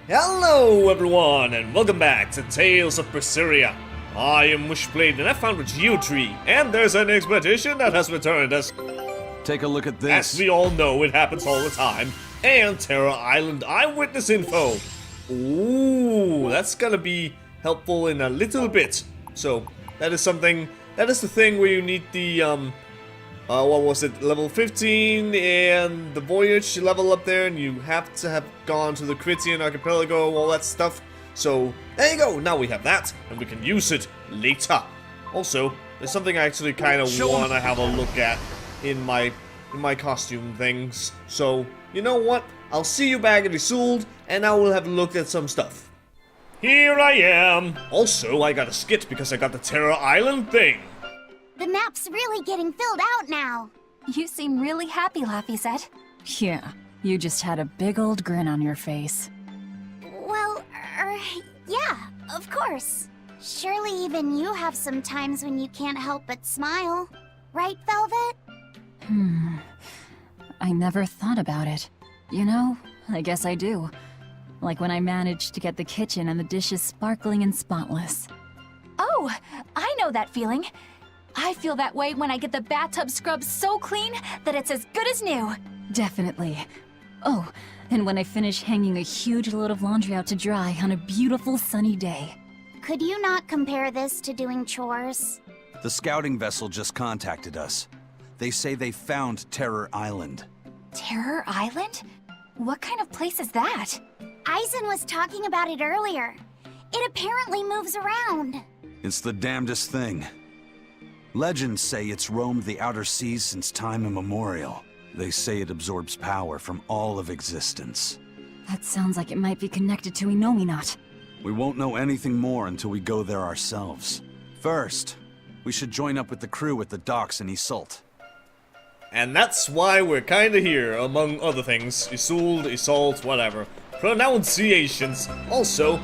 Hello everyone, and welcome back to Tales of Berseria. I am Wishblade, and I found a geotree, and there's an expedition that has returned us. Take a look at this. As we all know, it happens all the time. And Terror Island eyewitness info. Ooh, that's gonna be helpful in a little bit. So, that is the thing where you need the, what was it, level 15 and the voyage level up there, and you have to have gone to the Critian Archipelago, all that stuff. So, there you go, now we have that, and we can use it later. Also, there's something I actually kind of want to have a look at in my costume things. So, you know what? I'll see you back at Yseult, and I will have looked at some stuff. Here I am! Also, I got a skit because I got the Terror Island thing. The map's really getting filled out now. You seem really happy, Yseult. Yeah, you just had a big old grin on your face. Well, yeah, of course. Surely even you have some times when you can't help but smile. Right, Velvet? I never thought about it. You know, I guess I do. Like when I managed to get the kitchen and the dishes sparkling and spotless. Oh, I know that feeling. I feel that way when I get the bathtub scrubbed so clean that it's as good as new. Definitely. Oh, and when I finish hanging a huge load of laundry out to dry on a beautiful sunny day. Could you not compare this to doing chores? The scouting vessel just contacted us. They say they found Terror Island. Terror Island? What kind of place is that? Eisen was talking about it earlier. It apparently moves around. It's the damnedest thing. Legends say it's roamed the outer seas since time immemorial. They say it absorbs power from all of existence. That sounds like it might be connected to Inominat. We won't know anything more until we go there ourselves. First, we should join up with the crew at the docks in Yseult. And that's why we're kinda here, among other things. Yseult, whatever. Pronunciations. Also,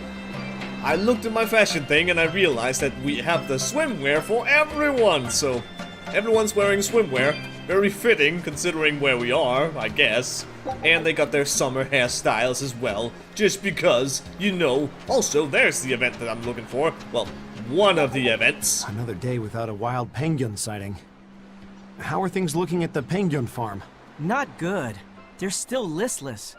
I looked at my fashion thing and I realized that we have the swimwear for everyone, so everyone's wearing swimwear. Very fitting considering where we are, I guess. And they got their summer hairstyles as well, just because, you know. Also, there's the event that I'm looking for. Well, one of the events. Another day without a wild Pengyon sighting. How are things looking at the Pengyon farm? Not good. They're still listless.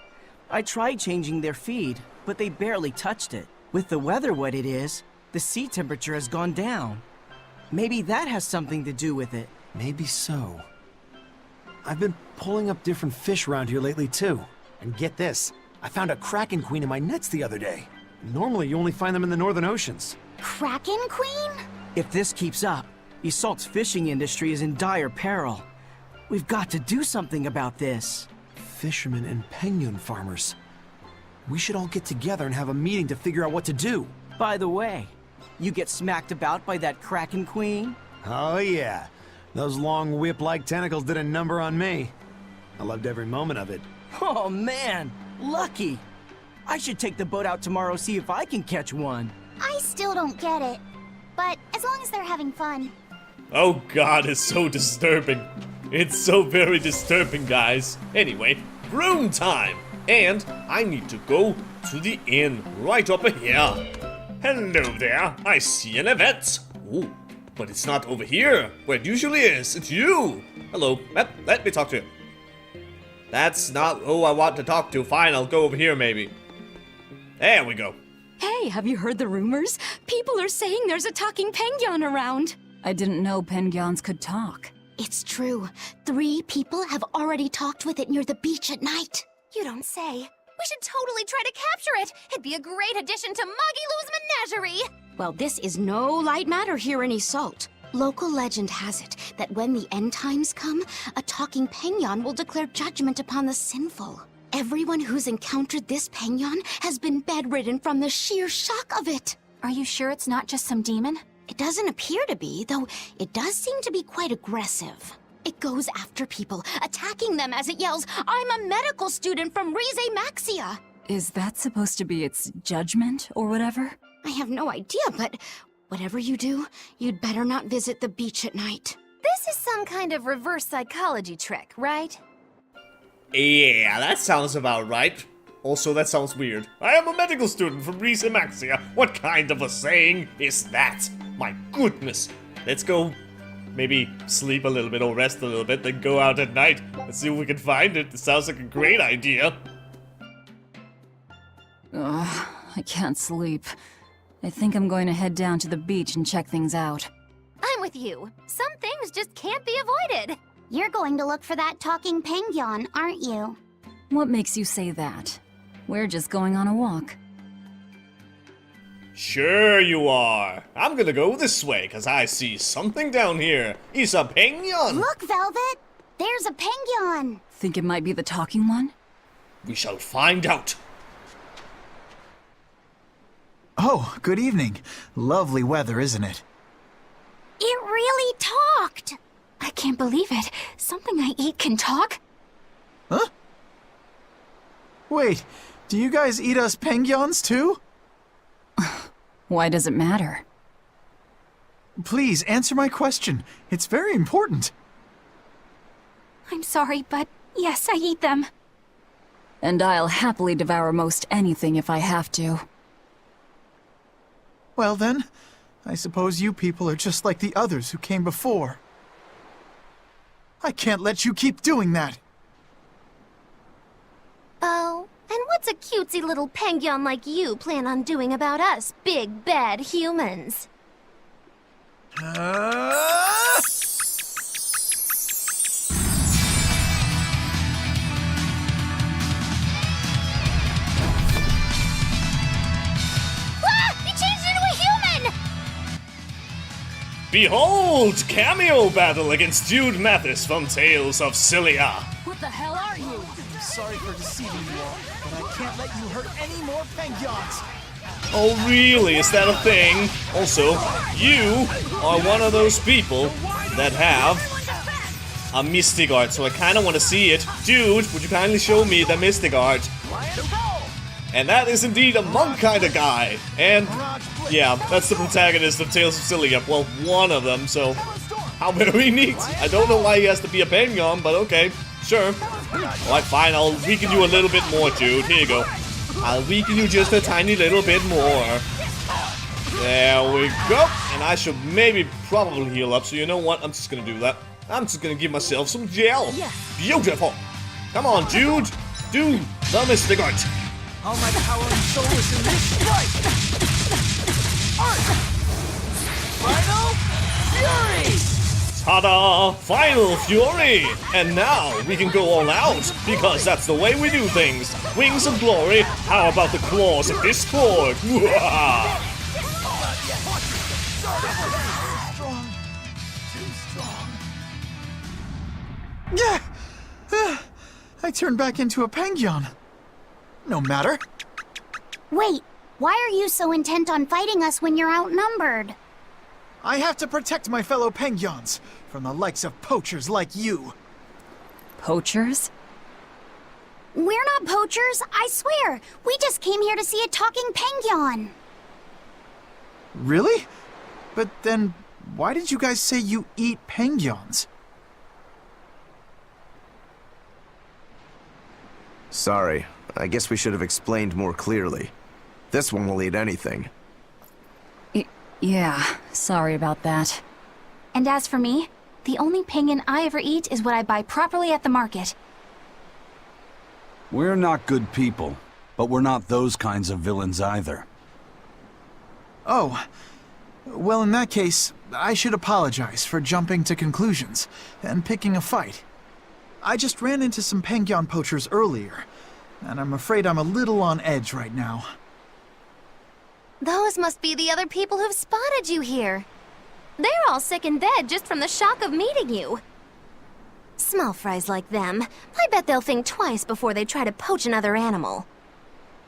I tried changing their feed, but they barely touched it. With the weather what it is, the sea temperature has gone down. Maybe that has something to do with it. Maybe so. I've been pulling up different fish around here lately too. And get this, I found a Kraken Queen in my nets the other day. Normally you only find them in the northern oceans. Kraken Queen? If this keeps up, Yseult's fishing industry is in dire peril. We've got to do something about this. Fishermen and Pengyon farmers. We should all get together and have a meeting to figure out what to do. By the way, you get smacked about by that Kraken Queen? Oh yeah, those long whip-like tentacles did a number on me. I loved every moment of it. Oh man, lucky. I should take the boat out tomorrow, see if I can catch one. I still don't get it. But as long as they're having fun. Oh god, it's so disturbing. It's so very disturbing, guys. Anyway, room time. And I need to go to the inn right over here. Hello there, I see an event. Ooh, but it's not over here, where it usually is. It's you. Hello, let me talk to you. That's not who I want to talk to. Fine, I'll go over here maybe. There we go. Hey, have you heard the rumors? People are saying there's a talking Pengyon around. I didn't know Pengyons could talk. It's true. 3 people have already talked with it near the beach at night. You don't say. We should totally try to capture it. It'd be a great addition to Moggy Lou's menagerie. Well, this is no light matter here in Yseult. Local legend has it that when the end times come, a talking Pengyon will declare judgment upon the sinful. Everyone who's encountered this Pengyon has been bedridden from the sheer shock of it. Are you sure it's not just some demon? It doesn't appear to be, though it does seem to be quite aggressive. It goes after people, attacking them as it yells, "I'm a medical student from Rize Maxia!" Is that supposed to be its judgment or whatever? I have no idea, but whatever you do, you'd better not visit the beach at night. This is some kind of reverse psychology trick, right? Yeah, that sounds about right. Also, that sounds weird. I am a medical student from Wishy. What kind of a saying is that? My goodness. Let's go maybe sleep a little bit or rest a little bit, then go out at night. Let's see if we can find it. It sounds like a great idea. Ugh, I can't sleep. I think I'm going to head down to the beach and check things out. I'm with you. Some things just can't be avoided. You're going to look for that talking Pengyon, aren't you? What makes you say that? We're just going on a walk. Sure you are. I'm gonna go this way, cause I see something down here. It's a Pengyon. Look, Velvet! There's a Pengyon! Think it might be the talking one? We shall find out. Oh, good evening. Lovely weather, isn't it? It really talked! I can't believe it. Something I eat can talk? Huh? Wait, do you guys eat us Pengyons too? Why does it matter? Please, answer my question. It's very important. I'm sorry, but yes, I eat them. And I'll happily devour most anything if I have to. Well then, I suppose you people are just like the others who came before. I can't let you keep doing that. Oh, and what's a cutesy little Pengyon like you plan on doing about us, big bad humans? Ah! He changed into a human! Behold, cameo battle against Jude Mathis from Tales of Cilia. What the hell are you? Sorry for deceiving you all, but I can't let you hurt any more Pengyons. Oh really, is that a thing? Also, you are one of those people that have a mystic art, so I kinda wanna see it. Dude, would you kindly show me the mystic art? And that is indeed a monk kinda guy. And yeah, that's the protagonist of Tales of Cilia. Well, one of them, so how very neat. I don't know why he has to be a Pengyon, but okay, sure. Alright, fine, I'll weaken you a little bit more, dude. Here you go. I'll weaken you just a tiny little bit more. There we go. And I should maybe probably heal up, so you know what? I'm just gonna do that. I'm just gonna give myself some gel. Beautiful. Come on, dude. Do the mystic art. All my power and soul is in this strike! Art! Final Fury! Ta-da! Final Fury! And now we can go all out, because that's the way we do things. Wings of Glory, how about the claws of Discord? Strong. Too strong. Yeah! I turned back into a Pengyon. No matter. Wait, why are you so intent on fighting us when you're outnumbered? I have to protect my fellow Pengyons from the likes of poachers like you. Poachers? We're not poachers, I swear. We just came here to see a talking Pengyon. Really? But then, why did you guys say you eat Pengyons? Sorry, I guess we should have explained more clearly. This one will eat anything. Yeah, sorry about that. And as for me, the only Pengyon I ever eat is what I buy properly at the market. We're not good people, but we're not those kinds of villains either. Oh. Well, in that case, I should apologize for jumping to conclusions and picking a fight. I just ran into some Pengyon poachers earlier, and I'm afraid I'm a little on edge right now. Those must be the other people who've spotted you here. They're all sick in bed just from the shock of meeting you. Small fries like them, I bet they'll think twice before they try to poach another animal.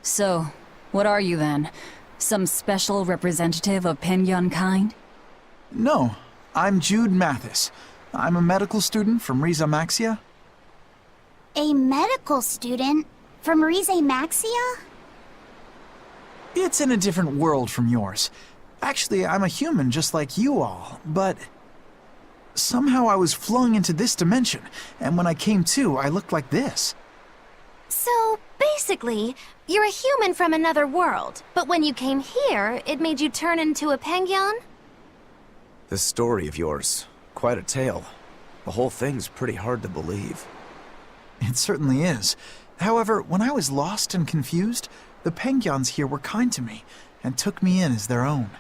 So, what are you then? Some special representative of Pengyon kind? No, I'm Jude Mathis. I'm a medical student from Wishy. A medical student from Wishy? It's in a different world from yours. Actually, I'm a human just like you all, but somehow I was flung into this dimension, and when I came to, I looked like this. So, basically, Basically, you're a human from another world, but when you came here, it made you turn into a Pengyon? This story of yours, quite a tale. The whole thing's pretty hard to believe. It certainly is. However, when I was lost and confused, the Pengyons here were kind to me and took me in as their own.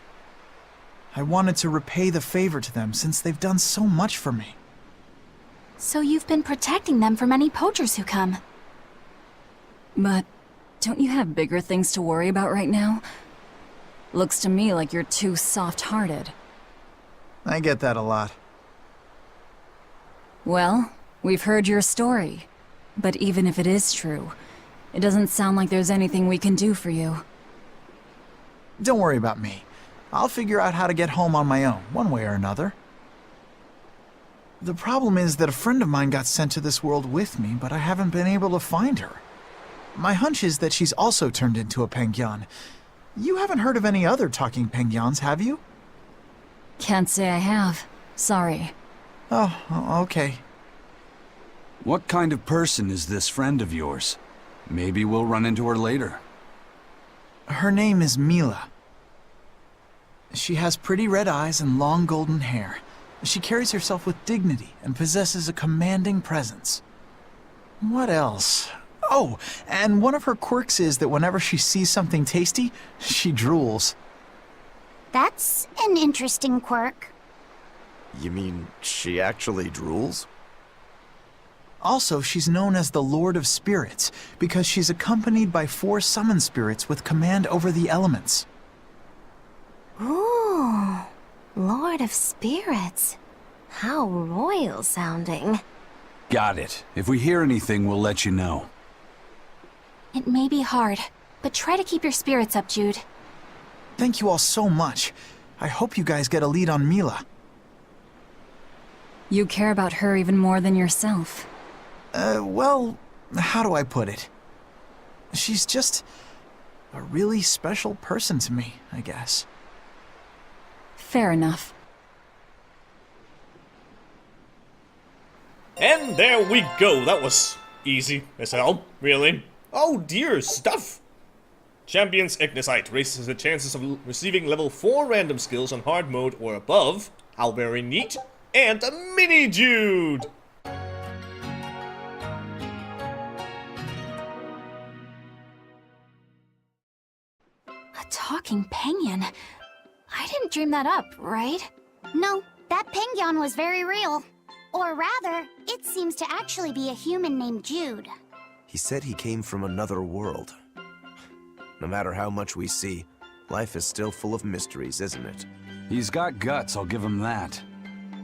I wanted to repay the favor to them since they've done so much for me. So you've been protecting them from any poachers who come. But don't you have bigger things to worry about right now? Looks to me like you're too soft-hearted. I get that a lot. Well, we've heard your story. But even if it is true, it doesn't sound like there's anything we can do for you. Don't worry about me. I'll figure out how to get home on my own, one way or another. The problem is that a friend of mine got sent to this world with me, but I haven't been able to find her. My hunch is that she's also turned into a Pengyon. You haven't heard of any other talking Pengyons, have you? Can't say I have. Sorry. Oh, okay. What kind of person is this friend of yours? Maybe we'll run into her later. Her name is Mila. She has pretty red eyes and long golden hair. She carries herself with dignity and possesses a commanding presence. What else? Oh, and one of her quirks is that whenever she sees something tasty, she drools. That's an interesting quirk. You mean she actually drools? Also, she's known as the Lord of Spirits because she's accompanied by 4 summon spirits with command over the elements. Ooh, Lord of Spirits. How royal sounding. Got it. If we hear anything, we'll let you know. It may be hard, but try to keep your spirits up, Jude. Thank you all so much. I hope you guys get a lead on Mila. You care about her even more than yourself. Well, how do I put it? She's just a really special person to me, I guess. Fair enough. And there we go. That was easy as hell, really. Oh dear stuff. Champion's Ignicite raises the chances of receiving level 4 random skills on hard mode or above. How very neat. And a mini Jude. A talking Pengyon. I didn't dream that up, right? No, that Pengyon was very real. Or rather, it seems to actually be a human named Jude. He said he came from another world. No matter how much we see, life is still full of mysteries, isn't it? He's got guts, I'll give him that.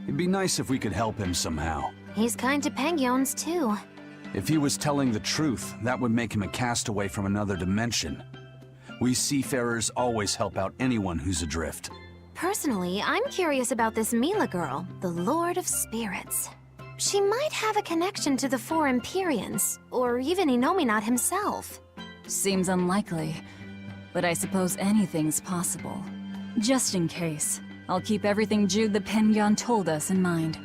It'd be nice if we could help him somehow. He's kind to Pengyons, too. If he was telling the truth, that would make him a castaway from another dimension. We seafarers always help out anyone who's adrift. Personally, I'm curious about this Mila girl, the Lord of Spirits. She might have a connection to the 4 Empyreans, or even Inominat himself. Seems unlikely, but I suppose anything's possible. Just in case, I'll keep everything Jude the Pengyon told us in mind.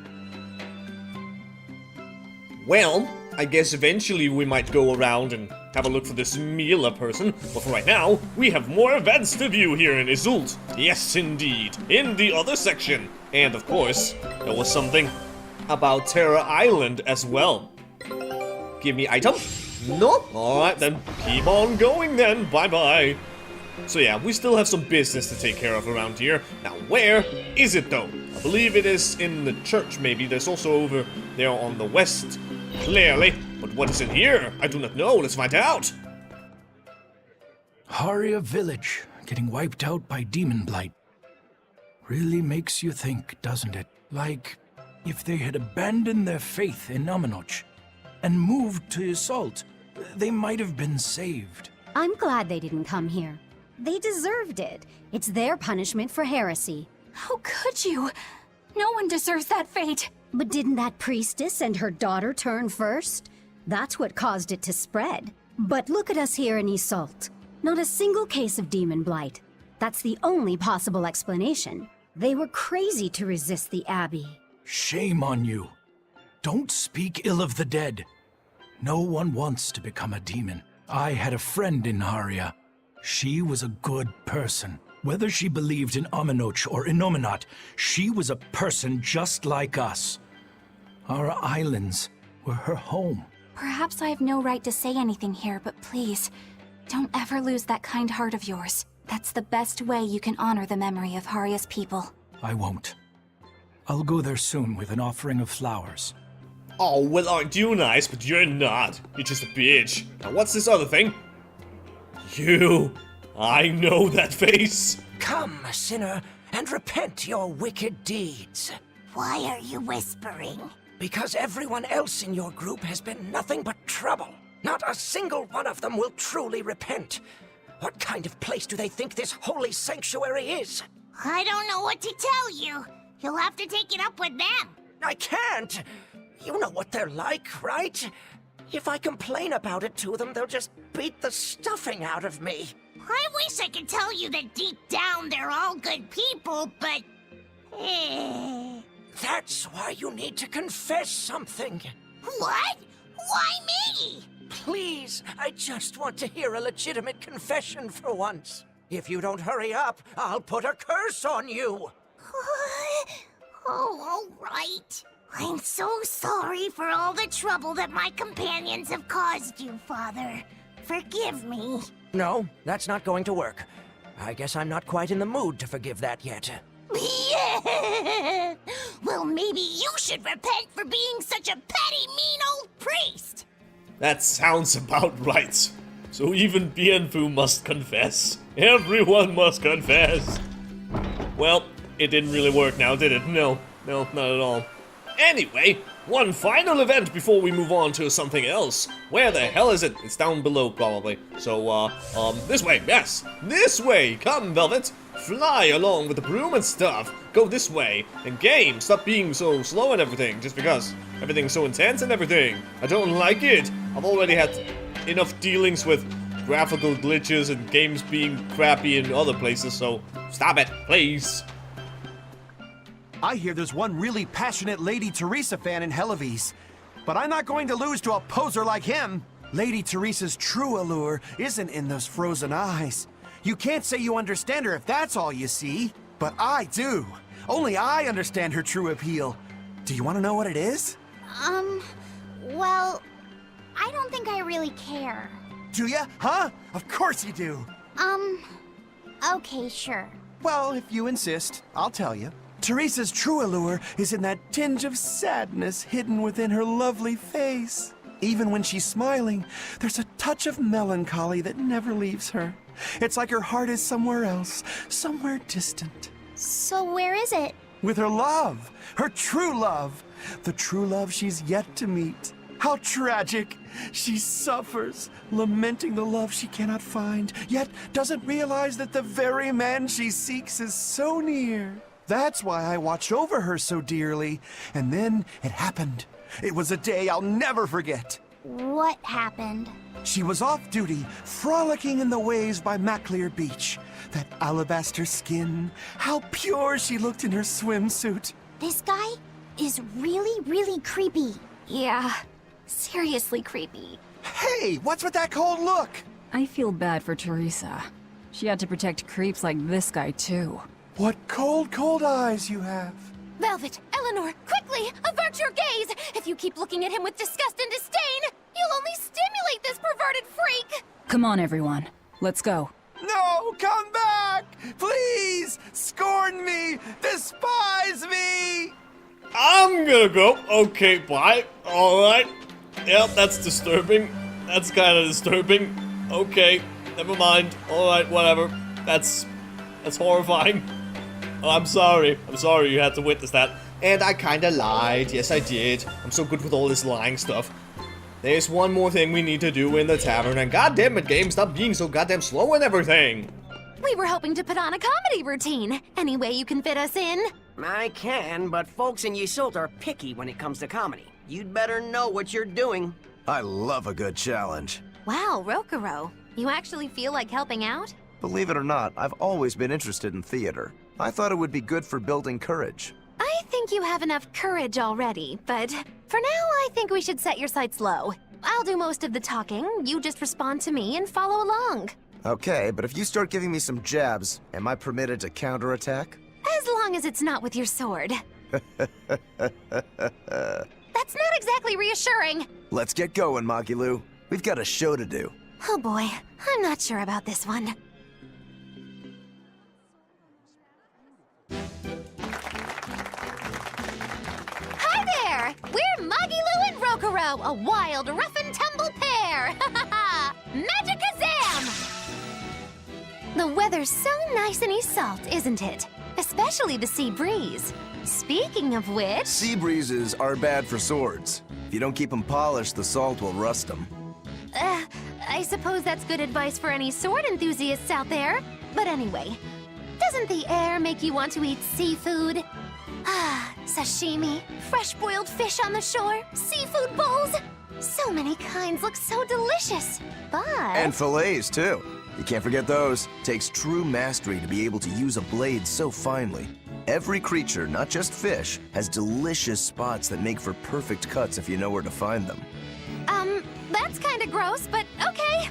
Well, I guess eventually we might go around and have a look for this Mila person, but for right now, we have more events to view here in Yseult. Yes, indeed, in the other section. And of course, there was something about Terra Island as well. Give me item? Nope. Alright then, keep on going then, bye-bye. So yeah, we still have some business to take care of around here. Now where is it though? I believe it is in the church maybe. There's also over there on the west, clearly. But what is in here? I do not know. Let's find out. Haria village getting wiped out by demon blight. Really makes you think, doesn't it? Like, if they had abandoned their faith in Nominoch and moved to Yseult, they might have been saved. I'm glad they didn't come here. They deserved it. It's their punishment for heresy. How could you? No one deserves that fate. But didn't that priestess and her daughter turn first? That's what caused it to spread. But look at us here in Yseult. Not a single case of demon blight. That's the only possible explanation. They were crazy to resist the Abbey. Shame on you. Don't speak ill of the dead. No one wants to become a demon. I had a friend in Haria. She was a good person. Whether she believed in Aminoch or Innominat, she was a person just like us. Our islands were her home. Perhaps I have no right to say anything here, but please, don't ever lose that kind heart of yours. That's the best way you can honor the memory of Haria's people. I won't. I'll go there soon with an offering of flowers. Oh, well, aren't you nice? But you're not. You're just a bitch. Now, what's this other thing? You. I know that face. Come, sinner, and repent your wicked deeds. Why are you whispering? Because everyone else in your group has been nothing but trouble. Not a single one of them will truly repent. What kind of place do they think this holy sanctuary is? I don't know what to tell you. You'll have to take it up with them. I can't. You know what they're like, right? If I complain about it to them, they'll just beat the stuffing out of me. I wish I could tell you that deep down they're all good people, but... That's why you need to confess something. What? Why me? Please, I just want to hear a legitimate confession for once. If you don't hurry up, I'll put a curse on you. Oh, all right. I'm so sorry for all the trouble that my companions have caused you, Father. Forgive me. No, that's not going to work. I guess I'm not quite in the mood to forgive that yet. Yeah. Well, maybe you should repent for being such a petty, mean old priest. That sounds about right. So even Bienfu must confess. Everyone must confess. Well, it didn't really work now, did it? No, not at all. Anyway, one final event before we move on to something else. Where the hell is it? It's down below, probably. So, this way, yes. This way! Come, Velvet! Fly along with the broom and stuff. Go this way. And game, stop being so slow and everything, just because everything's so intense and everything. I don't like it. I've already had enough dealings with graphical glitches and games being crappy in other places, so stop it, please. I hear there's one really passionate Lady Teresa fan in Helives, but I'm not going to lose to a poser like him. Lady Teresa's true allure isn't in those frozen eyes. You can't say you understand her if that's all you see, but I do. Only I understand her true appeal. Do you want to know what it is? Well, I don't think I really care. Do ya? Huh? Of course you do. Okay, sure. Well, if you insist, I'll tell you. Teresa's true allure is in that tinge of sadness hidden within her lovely face. Even when she's smiling, there's a touch of melancholy that never leaves her. It's like her heart is somewhere else, somewhere distant. So where is it? With her love, her true love, the true love she's yet to meet. How tragic! She suffers, lamenting the love she cannot find, yet doesn't realize that the very man she seeks is so near. That's why I watched over her so dearly. And then it happened. It was a day I'll never forget. What happened? She was off duty, frolicking in the waves by Maclear Beach. That alabaster skin, how pure she looked in her swimsuit. This guy is really, really creepy. Yeah, seriously creepy. Hey, what's with that cold look? I feel bad for Teresa. She had to protect creeps like this guy, too. What cold, cold eyes you have. Velvet, Eleanor, quickly, avert your gaze! If you keep looking at him with disgust and disdain, you'll only stimulate this perverted freak! Come on, everyone. Let's go. No, come back! Please! Scorn me! Despise me! I'm gonna go. Okay, bye. Alright. Yep, that's disturbing. That's kind of disturbing. Okay, never mind. Alright, whatever. That's horrifying. Oh, I'm sorry. I'm sorry you had to witness that. And I kinda lied. Yes, I did. I'm so good with all this lying stuff. There's one more thing we need to do in the tavern, and goddamn it, game, stop being so goddamn slow and everything. We were hoping to put on a comedy routine. Any way you can fit us in? I can, but folks in Yseult are picky when it comes to comedy. You'd better know what you're doing. I love a good challenge. Wow, Rokuro. You actually feel like helping out? Believe it or not, I've always been interested in theater. I thought it would be good for building courage. I think you have enough courage already, but for now I think we should set your sights low. I'll do most of the talking. You just respond to me and follow along. Okay, but if you start giving me some jabs, am I permitted to counterattack? As long as it's not with your sword. That's not exactly reassuring. Let's get going, Magilu. We've got a show to do. Oh boy, I'm not sure about this one. Hi there! We're Magilu and Rokuro, a wild, rough-and-tumble pair! Magicazam! The weather's so nice in Yseult, isn't it? Especially the sea breeze. Speaking of which... Sea breezes are bad for swords. If you don't keep them polished, the salt will rust them. I suppose that's good advice for any sword enthusiasts out there. But anyway, doesn't the air make you want to eat seafood? Ah, sashimi, fresh-boiled fish on the shore, seafood bowls. So many kinds look so delicious, but... And fillets, too. You can't forget those. Takes true mastery to be able to use a blade so finely. Every creature, not just fish, has delicious spots that make for perfect cuts if you know where to find them. That's kinda gross, but okay.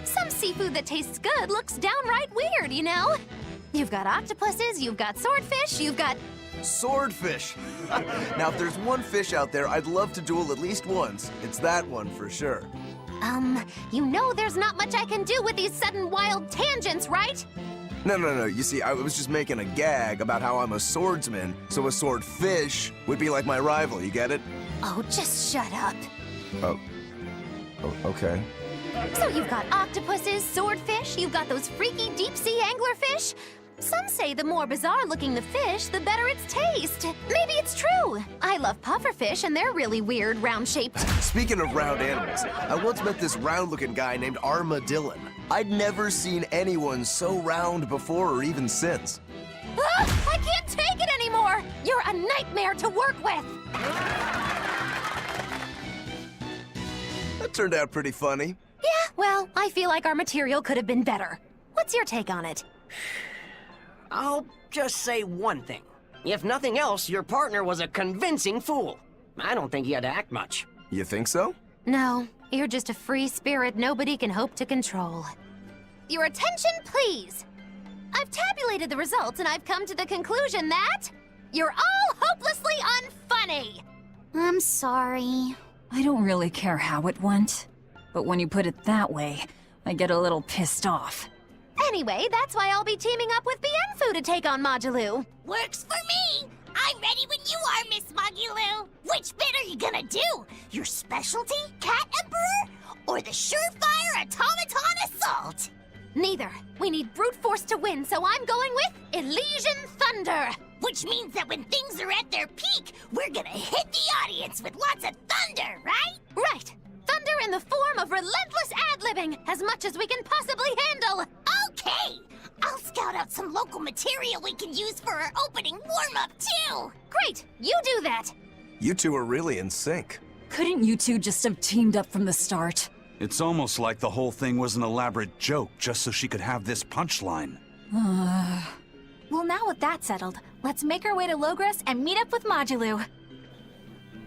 Some seafood that tastes good looks downright weird, you know? You've got octopuses, you've got swordfish, you've got... Swordfish! Now, if there's one fish out there I'd love to duel at least once, it's that one for sure. You know there's not much I can do with these sudden wild tangents, right? No. You see, I was just making a gag about how I'm a swordsman, so a swordfish would be like my rival, you get it? Oh, just shut up. Oh, okay. So you've got octopuses, swordfish, you've got those freaky deep-sea anglerfish. Some say the more bizarre-looking the fish, the better its taste. Maybe it's true. I love pufferfish, and they're really weird, round-shaped. Speaking of round animals, I once met this round-looking guy named Armadillon. I'd never seen anyone so round before or even since. Ah, I can't take it anymore! You're a nightmare to work with! That turned out pretty funny. Yeah, well, I feel like our material could have been better. What's your take on it? I'll just say one thing. If nothing else, your partner was a convincing fool. I don't think he had to act much. You think so? No, you're just a free spirit nobody can hope to control. Your attention, please! I've tabulated the results and I've come to the conclusion that... you're all hopelessly unfunny! I'm sorry. I don't really care how it went, but when you put it that way, I get a little pissed off. Anyway, that's why I'll be teaming up with Bienfu to take on Magilu. Works for me! I'm ready when you are, Miss Magilu! Which bit are you gonna do? Your specialty, Cat Emperor? Or the surefire automaton assault? Neither. We need brute force to win, so I'm going with Elysian Thunder! Which means that when things are at their peak, we're gonna hit the audience with lots of thunder, right? Right! Thunder in the form of relentless ad-libbing, as much as we can possibly handle! Okay! I'll scout out some local material we can use for our opening warm-up, too! Great! You do that! You two are really in sync. Couldn't you two just have teamed up from the start? It's almost like the whole thing was an elaborate joke just so she could have this punchline. Well, now with that settled, let's make our way to Logres and meet up with Magilu.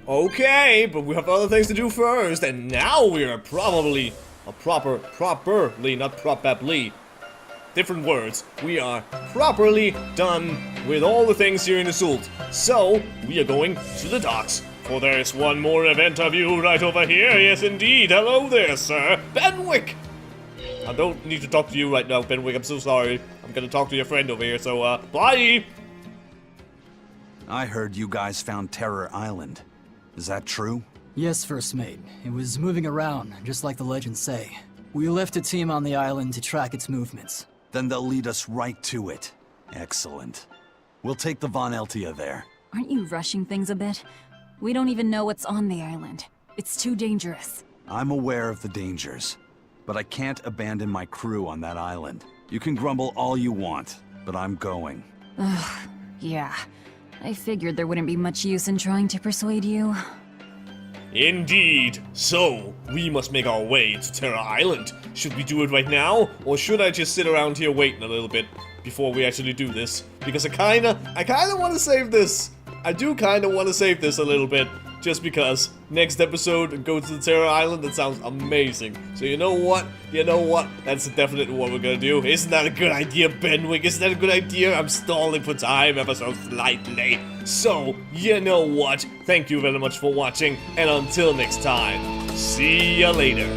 Okay, but we have other things to do first, and now we are properly, not probably, different words. We are properly done with all the things here in Yseult. So, we are going to the docks. For there's one more event of you right over here. Yes, indeed. Hello there, sir. Benwick! I don't need to talk to you right now, Benwick. I'm so sorry. I'm gonna talk to your friend over here, so, bye! I heard you guys found Terror Island. Is that true? Yes, First Mate. It was moving around, just like the legends say. We left a team on the island to track its movements. Then they'll lead us right to it. Excellent. We'll take the Von Eltia there. Aren't you rushing things a bit? We don't even know what's on the island. It's too dangerous. I'm aware of the dangers, but I can't abandon my crew on that island. You can grumble all you want, but I'm going. Ugh, yeah. I figured there wouldn't be much use in trying to persuade you. Indeed. So, we must make our way to Terra Island. Should we do it right now? Or should I just sit around here waiting a little bit before we actually do this? Because I kinda want to save this. I do kinda want to save this a little bit. just because next episode, go to the Terror Island, that sounds amazing. So you know what? That's definitely what we're gonna do. Isn't that a good idea, Benwick? Isn't that a good idea? I'm stalling for time ever so slightly. So, you know what? Thank you very much for watching, and until next time, see ya later.